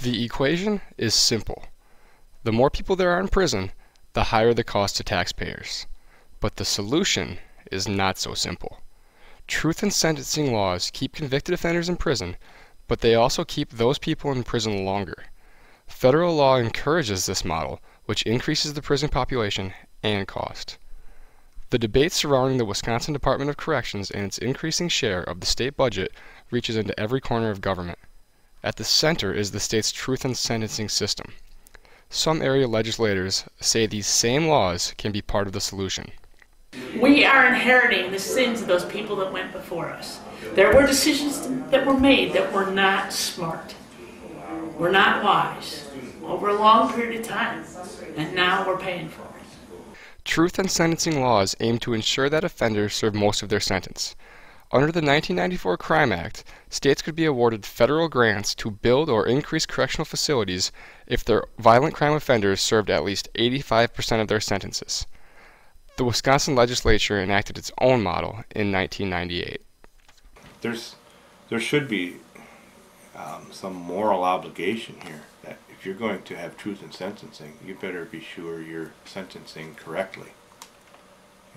The equation is simple. The more people there are in prison, the higher the cost to taxpayers. But the solution is not so simple. Truth in sentencing laws keep convicted offenders in prison, but they also keep those people in prison longer. Federal law encourages this model, which increases the prison population and cost. The debate surrounding the Wisconsin Department of Corrections and its increasing share of the state budget reaches into every corner of government. At the center is the state's truth in sentencing system. Some area legislators say these same laws can be part of the solution. We are inheriting the sins of those people that went before us. There were decisions that were made that were not smart, were not wise, over a long period of time, and now we're paying for it. Truth in sentencing laws aim to ensure that offenders serve most of their sentence. Under the 1994 Crime Act, states could be awarded federal grants to build or increase correctional facilities if their violent crime offenders served at least 85% of their sentences. The Wisconsin legislature enacted its own model in 1998. There should be some moral obligation here that if you're going to have truth in sentencing, you better be sure you're sentencing correctly.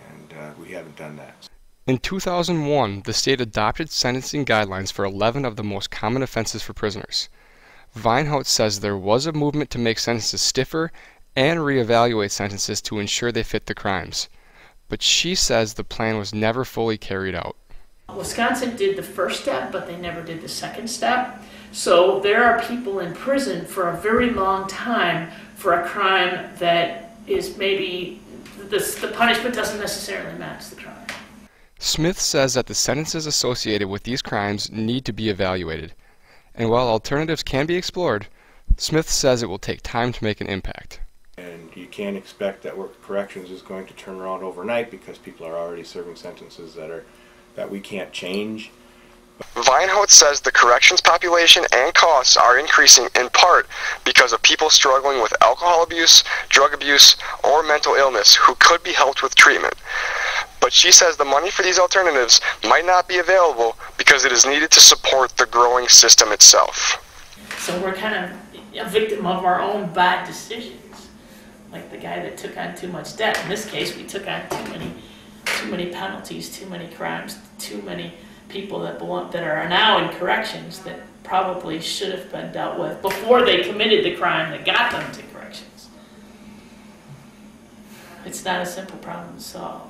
And we haven't done that. In 2001, the state adopted sentencing guidelines for 11 of the most common offenses for prisoners. Vinehout says there was a movement to make sentences stiffer and reevaluate sentences to ensure they fit the crimes. But she says the plan was never fully carried out. Wisconsin did the first step, but they never did the second step. So there are people in prison for a very long time for a crime that is maybe, the punishment doesn't necessarily match the crime. Smith says that the sentences associated with these crimes need to be evaluated. And while alternatives can be explored, Smith says it will take time to make an impact. And you can't expect that work corrections is going to turn around overnight because people are already serving sentences that we can't change. Vinehout says the corrections population and costs are increasing in part because of people struggling with alcohol abuse, drug abuse, or mental illness who could be helped with treatment. But she says the money for these alternatives might not be available because it is needed to support the growing system itself. So we're kind of a victim of our own bad decisions. Like the guy that took on too much debt. In this case, we took on too many penalties, too many crimes, too many people that are now in corrections that probably should have been dealt with before they committed the crime that got them to corrections. It's not a simple problem to solve.